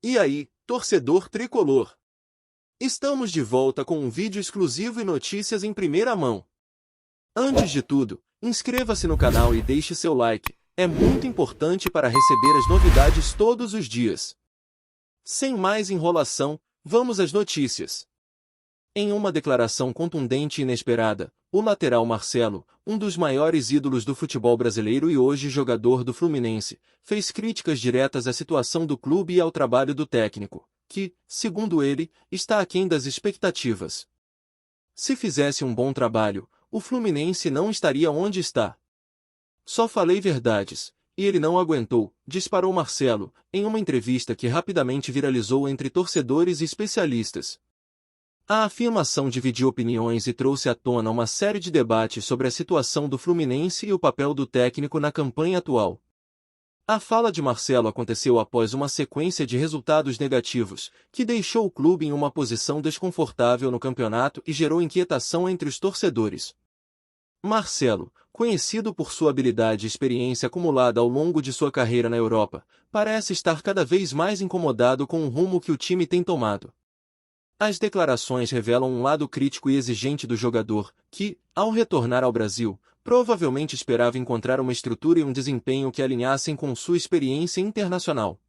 E aí, torcedor tricolor? Estamos de volta com um vídeo exclusivo e notícias em primeira mão. Antes de tudo, inscreva-se no canal e deixe seu like, é muito importante para receber as novidades todos os dias. Sem mais enrolação, vamos às notícias. Em uma declaração contundente e inesperada, o lateral Marcelo, um dos maiores ídolos do futebol brasileiro e hoje jogador do Fluminense, fez críticas diretas à situação do clube e ao trabalho do técnico, que, segundo ele, está aquém das expectativas. Se fizesse um bom trabalho, o Fluminense não estaria onde está. Só falei verdades, e ele não aguentou, disparou Marcelo, em uma entrevista que rapidamente viralizou entre torcedores e especialistas. A afirmação dividiu opiniões e trouxe à tona uma série de debates sobre a situação do Fluminense e o papel do técnico na campanha atual. A fala de Marcelo aconteceu após uma sequência de resultados negativos, que deixou o clube em uma posição desconfortável no campeonato e gerou inquietação entre os torcedores. Marcelo, conhecido por sua habilidade e experiência acumulada ao longo de sua carreira na Europa, parece estar cada vez mais incomodado com o rumo que o time tem tomado. As declarações revelam um lado crítico e exigente do jogador, que, ao retornar ao Brasil, provavelmente esperava encontrar uma estrutura e um desempenho que alinhassem com sua experiência internacional.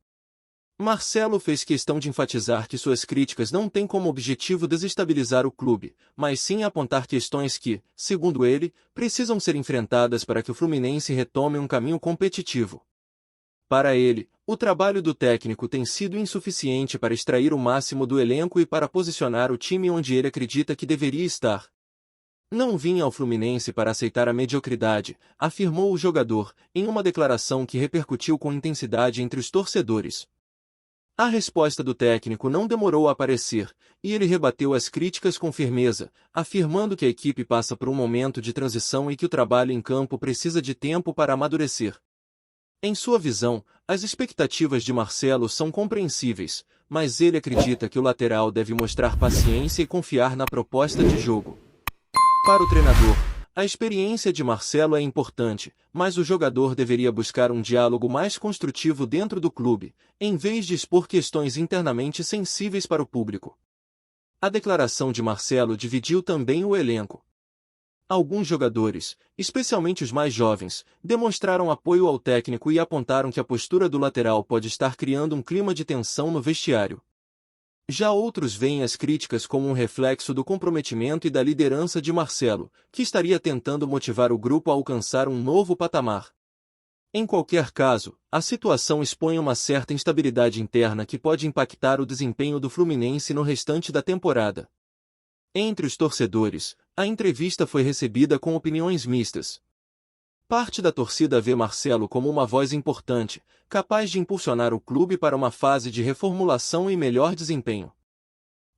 Marcelo fez questão de enfatizar que suas críticas não têm como objetivo desestabilizar o clube, mas sim apontar questões que, segundo ele, precisam ser enfrentadas para que o Fluminense retome um caminho competitivo. Para ele, o trabalho do técnico tem sido insuficiente para extrair o máximo do elenco e para posicionar o time onde ele acredita que deveria estar. Não vinha ao Fluminense para aceitar a mediocridade, afirmou o jogador, em uma declaração que repercutiu com intensidade entre os torcedores. A resposta do técnico não demorou a aparecer, e ele rebateu as críticas com firmeza, afirmando que a equipe passa por um momento de transição e que o trabalho em campo precisa de tempo para amadurecer. Em sua visão, as expectativas de Marcelo são compreensíveis, mas ele acredita que o lateral deve mostrar paciência e confiar na proposta de jogo. Para o treinador, a experiência de Marcelo é importante, mas o jogador deveria buscar um diálogo mais construtivo dentro do clube, em vez de expor questões internamente sensíveis para o público. A declaração de Marcelo dividiu também o elenco. Alguns jogadores, especialmente os mais jovens, demonstraram apoio ao técnico e apontaram que a postura do lateral pode estar criando um clima de tensão no vestiário. Já outros veem as críticas como um reflexo do comprometimento e da liderança de Marcelo, que estaria tentando motivar o grupo a alcançar um novo patamar. Em qualquer caso, a situação expõe uma certa instabilidade interna que pode impactar o desempenho do Fluminense no restante da temporada. Entre os torcedores, a entrevista foi recebida com opiniões mistas. Parte da torcida vê Marcelo como uma voz importante, capaz de impulsionar o clube para uma fase de reformulação e melhor desempenho.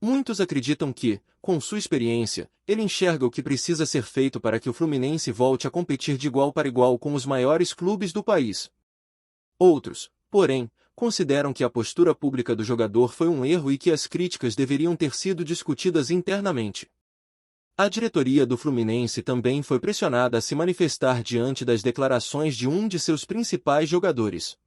Muitos acreditam que, com sua experiência, ele enxerga o que precisa ser feito para que o Fluminense volte a competir de igual para igual com os maiores clubes do país. Outros, porém, consideram que a postura pública do jogador foi um erro e que as críticas deveriam ter sido discutidas internamente. A diretoria do Fluminense também foi pressionada a se manifestar diante das declarações de um de seus principais jogadores.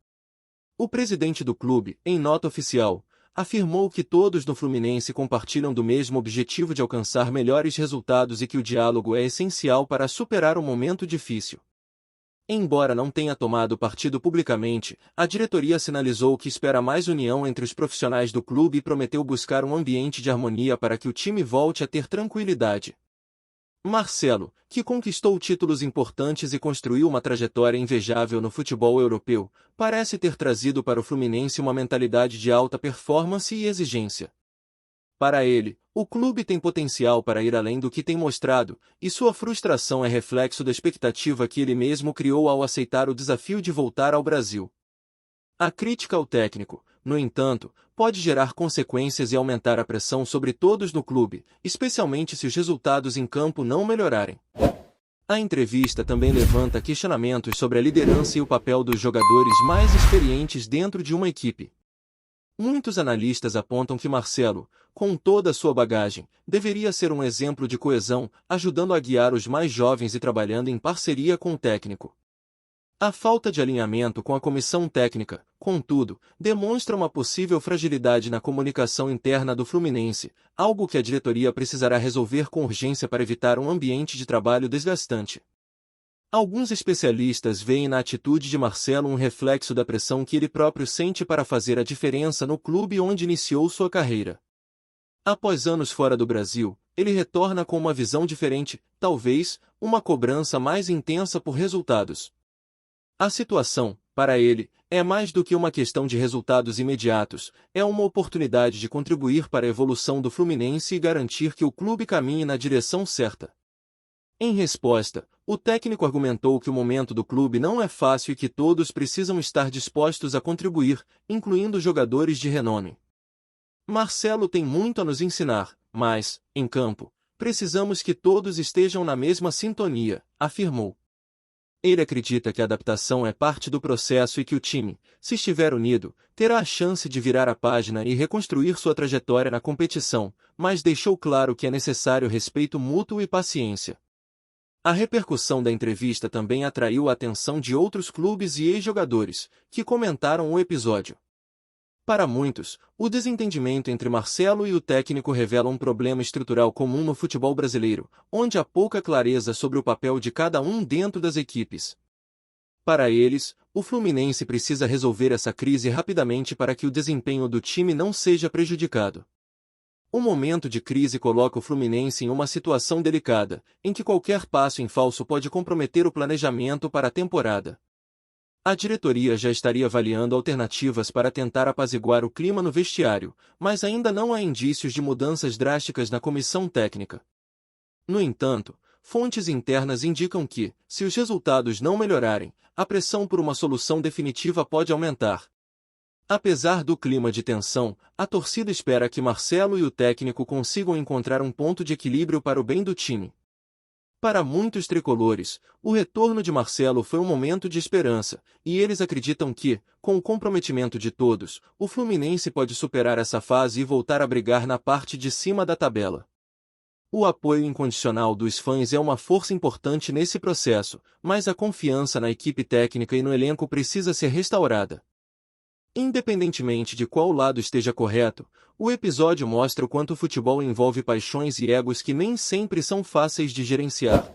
O presidente do clube, em nota oficial, afirmou que todos no Fluminense compartilham do mesmo objetivo de alcançar melhores resultados e que o diálogo é essencial para superar um momento difícil. Embora não tenha tomado partido publicamente, a diretoria sinalizou que espera mais união entre os profissionais do clube e prometeu buscar um ambiente de harmonia para que o time volte a ter tranquilidade. Marcelo, que conquistou títulos importantes e construiu uma trajetória invejável no futebol europeu, parece ter trazido para o Fluminense uma mentalidade de alta performance e exigência. Para ele, o clube tem potencial para ir além do que tem mostrado, e sua frustração é reflexo da expectativa que ele mesmo criou ao aceitar o desafio de voltar ao Brasil. A crítica ao técnico, no entanto, pode gerar consequências e aumentar a pressão sobre todos no clube, especialmente se os resultados em campo não melhorarem. A entrevista também levanta questionamentos sobre a liderança e o papel dos jogadores mais experientes dentro de uma equipe. Muitos analistas apontam que Marcelo, com toda a sua bagagem, deveria ser um exemplo de coesão, ajudando a guiar os mais jovens e trabalhando em parceria com o técnico. A falta de alinhamento com a comissão técnica, contudo, demonstra uma possível fragilidade na comunicação interna do Fluminense, algo que a diretoria precisará resolver com urgência para evitar um ambiente de trabalho desgastante. Alguns especialistas veem na atitude de Marcelo um reflexo da pressão que ele próprio sente para fazer a diferença no clube onde iniciou sua carreira. Após anos fora do Brasil, ele retorna com uma visão diferente, talvez, uma cobrança mais intensa por resultados. A situação, para ele, é mais do que uma questão de resultados imediatos, é uma oportunidade de contribuir para a evolução do Fluminense e garantir que o clube caminhe na direção certa. Em resposta, o técnico argumentou que o momento do clube não é fácil e que todos precisam estar dispostos a contribuir, incluindo jogadores de renome. Marcelo tem muito a nos ensinar, mas, em campo, precisamos que todos estejam na mesma sintonia, afirmou. Ele acredita que a adaptação é parte do processo e que o time, se estiver unido, terá a chance de virar a página e reconstruir sua trajetória na competição, mas deixou claro que é necessário respeito mútuo e paciência. A repercussão da entrevista também atraiu a atenção de outros clubes e ex-jogadores, que comentaram o episódio. Para muitos, o desentendimento entre Marcelo e o técnico revela um problema estrutural comum no futebol brasileiro, onde há pouca clareza sobre o papel de cada um dentro das equipes. Para eles, o Fluminense precisa resolver essa crise rapidamente para que o desempenho do time não seja prejudicado. O momento de crise coloca o Fluminense em uma situação delicada, em que qualquer passo em falso pode comprometer o planejamento para a temporada. A diretoria já estaria avaliando alternativas para tentar apaziguar o clima no vestiário, mas ainda não há indícios de mudanças drásticas na comissão técnica. No entanto, fontes internas indicam que, se os resultados não melhorarem, a pressão por uma solução definitiva pode aumentar. Apesar do clima de tensão, a torcida espera que Marcelo e o técnico consigam encontrar um ponto de equilíbrio para o bem do time. Para muitos tricolores, o retorno de Marcelo foi um momento de esperança, e eles acreditam que, com o comprometimento de todos, o Fluminense pode superar essa fase e voltar a brigar na parte de cima da tabela. O apoio incondicional dos fãs é uma força importante nesse processo, mas a confiança na equipe técnica e no elenco precisa ser restaurada. Independentemente de qual lado esteja correto, o episódio mostra o quanto o futebol envolve paixões e egos que nem sempre são fáceis de gerenciar.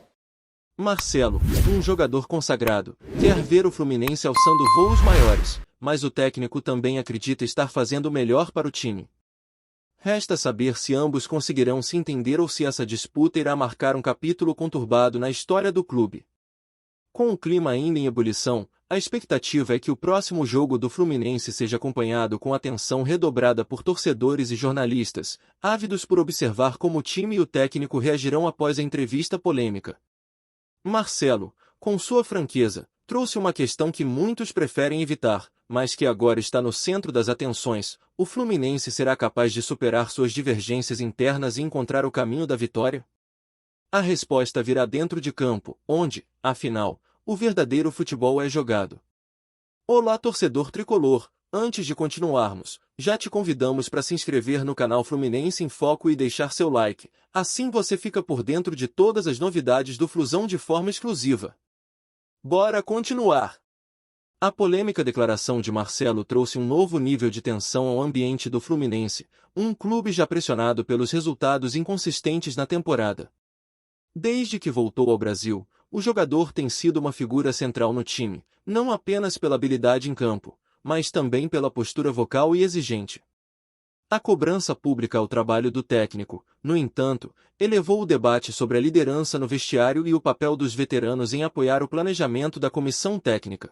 Marcelo, um jogador consagrado, quer ver o Fluminense alçando voos maiores, mas o técnico também acredita estar fazendo o melhor para o time. Resta saber se ambos conseguirão se entender ou se essa disputa irá marcar um capítulo conturbado na história do clube. Com o clima ainda em ebulição, a expectativa é que o próximo jogo do Fluminense seja acompanhado com atenção redobrada por torcedores e jornalistas, ávidos por observar como o time e o técnico reagirão após a entrevista polêmica. Marcelo, com sua franqueza, trouxe uma questão que muitos preferem evitar, mas que agora está no centro das atenções: o Fluminense será capaz de superar suas divergências internas e encontrar o caminho da vitória? A resposta virá dentro de campo, onde, afinal, o verdadeiro futebol é jogado. Olá, torcedor tricolor! Antes de continuarmos, já te convidamos para se inscrever no canal Fluminense em Foco e deixar seu like, assim você fica por dentro de todas as novidades do Flusão de forma exclusiva. Bora continuar! A polêmica declaração de Marcelo trouxe um novo nível de tensão ao ambiente do Fluminense, um clube já pressionado pelos resultados inconsistentes na temporada. Desde que voltou ao Brasil, o jogador tem sido uma figura central no time, não apenas pela habilidade em campo, mas também pela postura vocal e exigente. A cobrança pública ao trabalho do técnico, no entanto, elevou o debate sobre a liderança no vestiário e o papel dos veteranos em apoiar o planejamento da comissão técnica.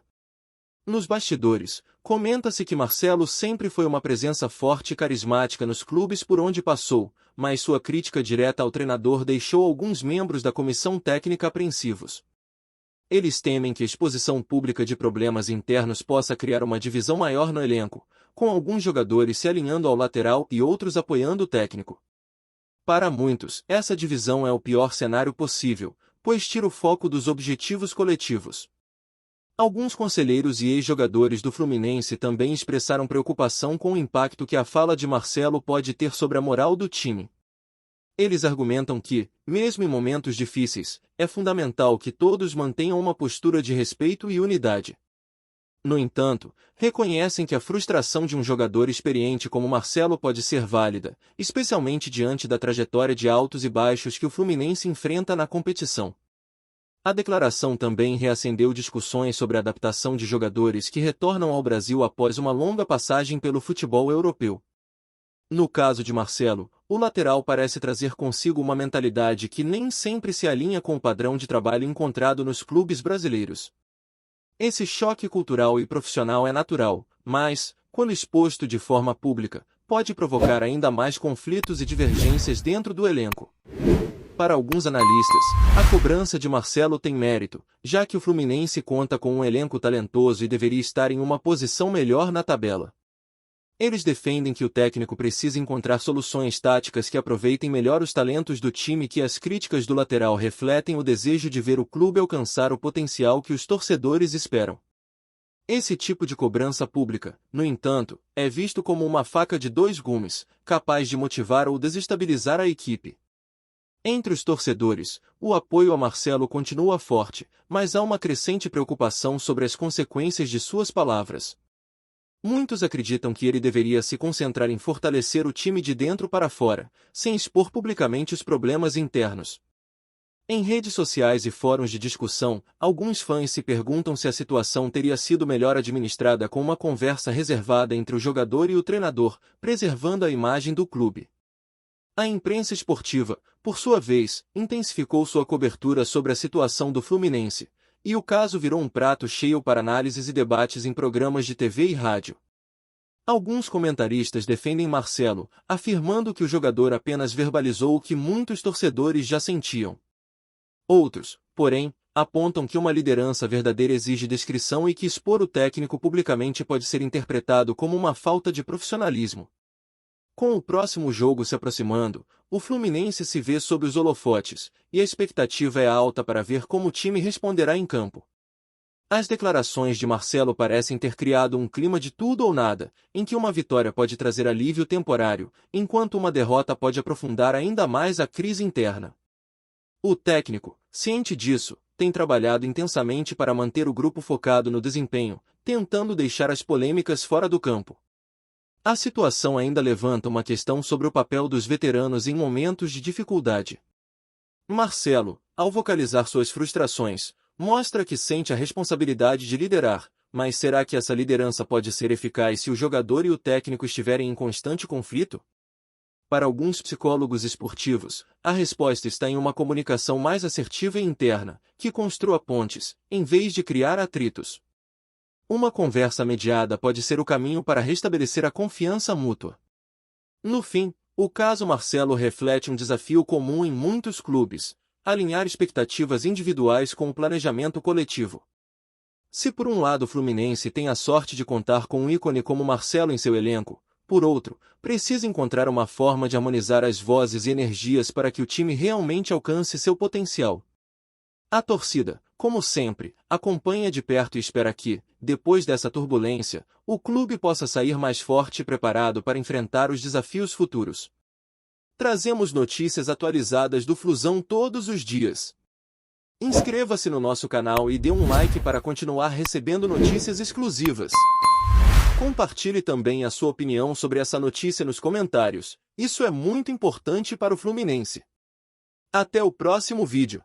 Nos bastidores, comenta-se que Marcelo sempre foi uma presença forte e carismática nos clubes por onde passou, mas sua crítica direta ao treinador deixou alguns membros da comissão técnica apreensivos. Eles temem que a exposição pública de problemas internos possa criar uma divisão maior no elenco, com alguns jogadores se alinhando ao lateral e outros apoiando o técnico. Para muitos, essa divisão é o pior cenário possível, pois tira o foco dos objetivos coletivos. Alguns conselheiros e ex-jogadores do Fluminense também expressaram preocupação com o impacto que a fala de Marcelo pode ter sobre a moral do time. Eles argumentam que, mesmo em momentos difíceis, é fundamental que todos mantenham uma postura de respeito e unidade. No entanto, reconhecem que a frustração de um jogador experiente como Marcelo pode ser válida, especialmente diante da trajetória de altos e baixos que o Fluminense enfrenta na competição. A declaração também reacendeu discussões sobre a adaptação de jogadores que retornam ao Brasil após uma longa passagem pelo futebol europeu. No caso de Marcelo, o lateral parece trazer consigo uma mentalidade que nem sempre se alinha com o padrão de trabalho encontrado nos clubes brasileiros. Esse choque cultural e profissional é natural, mas, quando exposto de forma pública, pode provocar ainda mais conflitos e divergências dentro do elenco. Para alguns analistas, a cobrança de Marcelo tem mérito, já que o Fluminense conta com um elenco talentoso e deveria estar em uma posição melhor na tabela. Eles defendem que o técnico precisa encontrar soluções táticas que aproveitem melhor os talentos do time e que as críticas do lateral refletem o desejo de ver o clube alcançar o potencial que os torcedores esperam. Esse tipo de cobrança pública, no entanto, é visto como uma faca de dois gumes, capaz de motivar ou desestabilizar a equipe. Entre os torcedores, o apoio a Marcelo continua forte, mas há uma crescente preocupação sobre as consequências de suas palavras. Muitos acreditam que ele deveria se concentrar em fortalecer o time de dentro para fora, sem expor publicamente os problemas internos. Em redes sociais e fóruns de discussão, alguns fãs se perguntam se a situação teria sido melhor administrada com uma conversa reservada entre o jogador e o treinador, preservando a imagem do clube. A imprensa esportiva, por sua vez, intensificou sua cobertura sobre a situação do Fluminense, e o caso virou um prato cheio para análises e debates em programas de TV e rádio. Alguns comentaristas defendem Marcelo, afirmando que o jogador apenas verbalizou o que muitos torcedores já sentiam. Outros, porém, apontam que uma liderança verdadeira exige discrição e que expor o técnico publicamente pode ser interpretado como uma falta de profissionalismo. Com o próximo jogo se aproximando, o Fluminense se vê sob os holofotes, e a expectativa é alta para ver como o time responderá em campo. As declarações de Marcelo parecem ter criado um clima de tudo ou nada, em que uma vitória pode trazer alívio temporário, enquanto uma derrota pode aprofundar ainda mais a crise interna. O técnico, ciente disso, tem trabalhado intensamente para manter o grupo focado no desempenho, tentando deixar as polêmicas fora do campo. A situação ainda levanta uma questão sobre o papel dos veteranos em momentos de dificuldade. Marcelo, ao vocalizar suas frustrações, mostra que sente a responsabilidade de liderar, mas será que essa liderança pode ser eficaz se o jogador e o técnico estiverem em constante conflito? Para alguns psicólogos esportivos, a resposta está em uma comunicação mais assertiva e interna, que construa pontes, em vez de criar atritos. Uma conversa mediada pode ser o caminho para restabelecer a confiança mútua. No fim, o caso Marcelo reflete um desafio comum em muitos clubes: alinhar expectativas individuais com o planejamento coletivo. Se por um lado o Fluminense tem a sorte de contar com um ícone como Marcelo em seu elenco, por outro, precisa encontrar uma forma de harmonizar as vozes e energias para que o time realmente alcance seu potencial. A torcida, como sempre, acompanha de perto e espera que, depois dessa turbulência, o clube possa sair mais forte e preparado para enfrentar os desafios futuros. Trazemos notícias atualizadas do Flusão todos os dias. Inscreva-se no nosso canal e dê um like para continuar recebendo notícias exclusivas. Compartilhe também a sua opinião sobre essa notícia nos comentários, isso é muito importante para o Fluminense. Até o próximo vídeo.